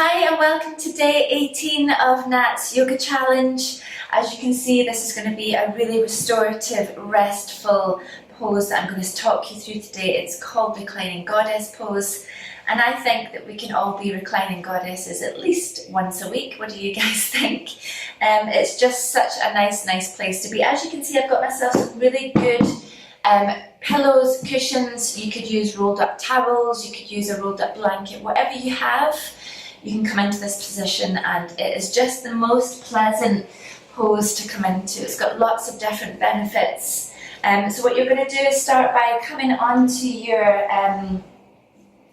Hi and welcome to day 18 of Nat's Yoga Challenge. As you can see, this is going to be a really restorative, restful pose that I'm going to talk you through today. It's called Reclining Goddess pose, and I think that we can all be reclining goddesses at least once a week. What do you guys think? It's just such a nice place to be. As you can see, I've got myself some really good pillows, cushions. You could use rolled up towels, you could use a rolled up blanket, whatever you have. You can come into this position and it is just the most pleasant pose to come into. It's got lots of different benefits. So what you're going to do is start by coming onto your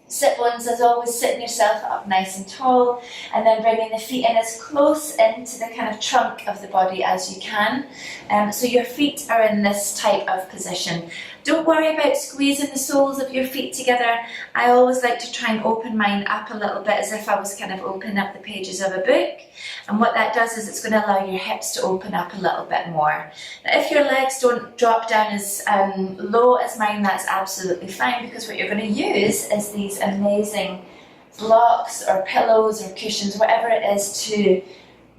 sit bones, as always, sitting yourself up nice and tall, and then bringing the feet in as close into the kind of trunk of the body as you can. So your feet are in this type of position. Don't worry about squeezing the soles of your feet together. I always like to try and open mine up a little bit as if I was kind of opening up the pages of a book. And what that does is it's going to allow your hips to open up a little bit more. Now, if your legs don't drop down as low as mine, that's absolutely fine, because what you're going to use is these amazing blocks or pillows or cushions, whatever it is, to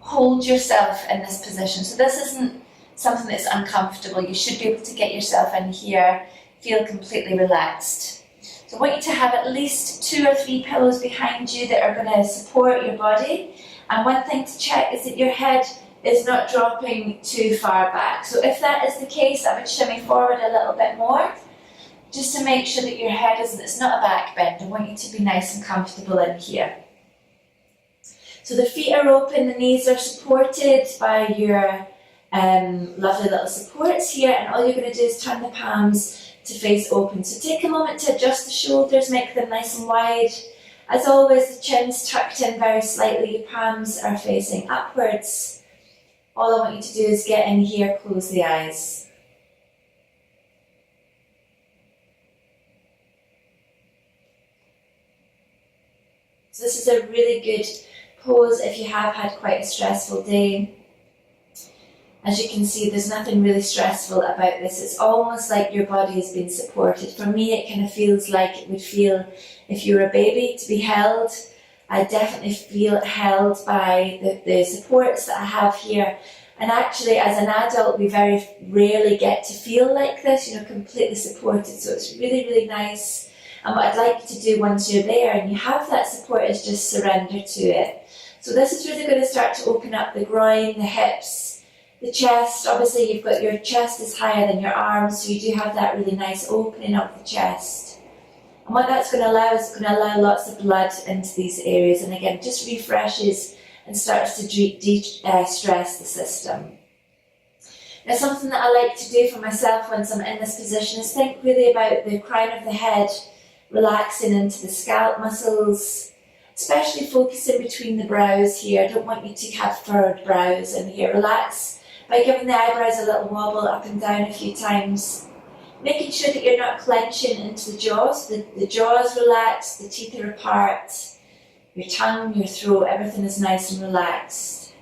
hold yourself in this position. So this isn't something that's uncomfortable. You should be able to get yourself in here, feel completely relaxed. So I want you to have at least 2 or 3 pillows behind you that are going to support your body. And one thing to check is that your head is not dropping too far back. So if that is the case, I would shimmy forward a little bit more, just to make sure that your head isn't, it's not a back bend. I want you to be nice and comfortable in here. So the feet are open, the knees are supported by your lovely little supports here, and all you're going to do is turn the palms to face open. So take a moment to adjust the shoulders, make them nice and wide. As always, the chin's tucked in very slightly, your palms are facing upwards. All I want you to do is get in here, close the eyes. So this is a really good pose if you have had quite a stressful day. As you can see, there's nothing really stressful about this. It's almost like your body has been supported. For me, it kind of feels like it would feel if you were a baby to be held. I definitely feel held by the supports that I have here. And actually, as an adult, we very rarely get to feel like this, completely supported. So it's really nice. And what I'd like you to do once you're there and you have that support is just surrender to it. So this is really going to start to open up the groin, the hips, the chest. Obviously, you've got your chest is higher than your arms, so you do have that really nice opening of the chest. And what that's going to allow is it's going to allow lots of blood into these areas, and again, just refreshes and starts to de-stress the system. Now, something that I like to do for myself once I'm in this position is think really about the crown of the head, relaxing into the scalp muscles, especially focusing between the brows here. I don't want you to have furrowed brows in here. Relax by giving the eyebrows a little wobble up and down a few times. Making sure that you're not clenching into the jaws. The jaw is relaxed, the teeth are apart, your tongue, your throat, everything is nice and relaxed.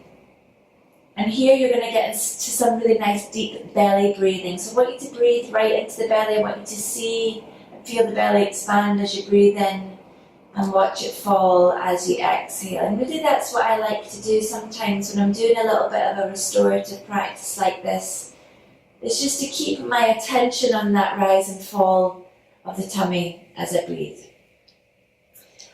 And here you're going to get into some really nice deep belly breathing. So I want you to breathe right into the belly. I want you to see and feel the belly expand as you breathe in, and watch it fall as you exhale. And really that's what I like to do sometimes when I'm doing a little bit of a restorative practice like this. It's just to keep my attention on that rise and fall of the tummy as I breathe.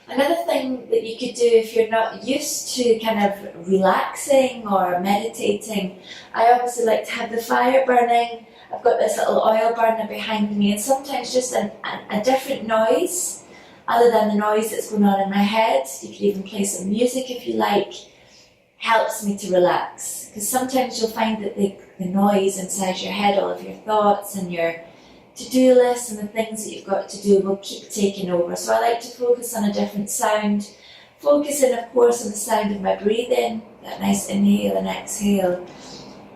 Another thing that you could do if you're not used to kind of relaxing or meditating, I obviously like to have the fire burning. I've got this little oil burner behind me, and sometimes just a different noise other than the noise that's going on in my head. You could even play some music if you like. Helps me to relax, because sometimes you'll find that the noise inside your head, all of your thoughts and your to-do list and the things that you've got to do will keep taking over. So I like to focus on a different sound, focusing of course on the sound of my breathing, that nice inhale and exhale.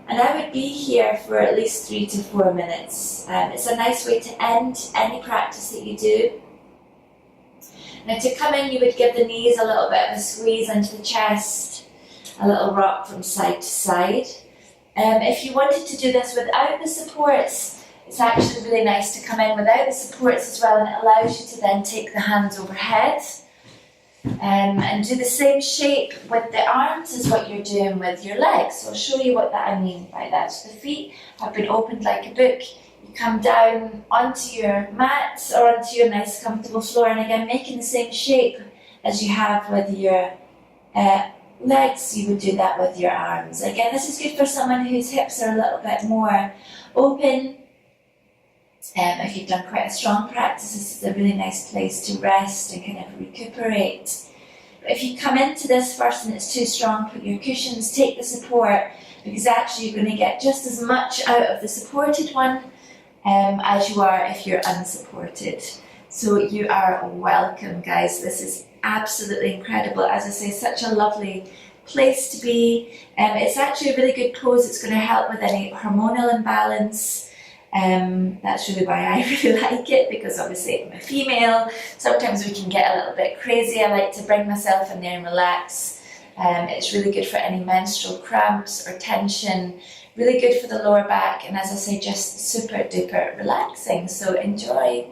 And I would be here for at least 3 to 4 minutes. It's a nice way to end any practice that you do. Now to come in, you would give the knees a little bit of a squeeze into the chest, a little rock from side to side. If you wanted to do this without the supports, it's actually really nice to come in without the supports as well, and it allows you to then take the hands overhead And do the same shape with the arms as what you're doing with your legs. So I'll show you what that I mean by that. So the feet have been opened like a book. You come down onto your mat or onto your nice comfortable floor, and again making the same shape as you have with your legs, you would do that with your arms. Again, this is good for someone whose hips are a little bit more open. If you've done quite a strong practice, this is a really nice place to rest and kind of recuperate. But if you come into this first and it's too strong, put your cushions, take the support, because actually you're going to get just as much out of the supported one as you are if you're unsupported. So you are welcome, guys. This is absolutely incredible. As I say, such a lovely place to be. It's actually a really good pose. It's going to help with any hormonal imbalance. That's really why I really like it, because obviously I'm a female. Sometimes we can get a little bit crazy. I like to bring myself in there and relax. It's really good for any menstrual cramps or tension. Really good for the lower back, and as I say, just super duper relaxing. So enjoy.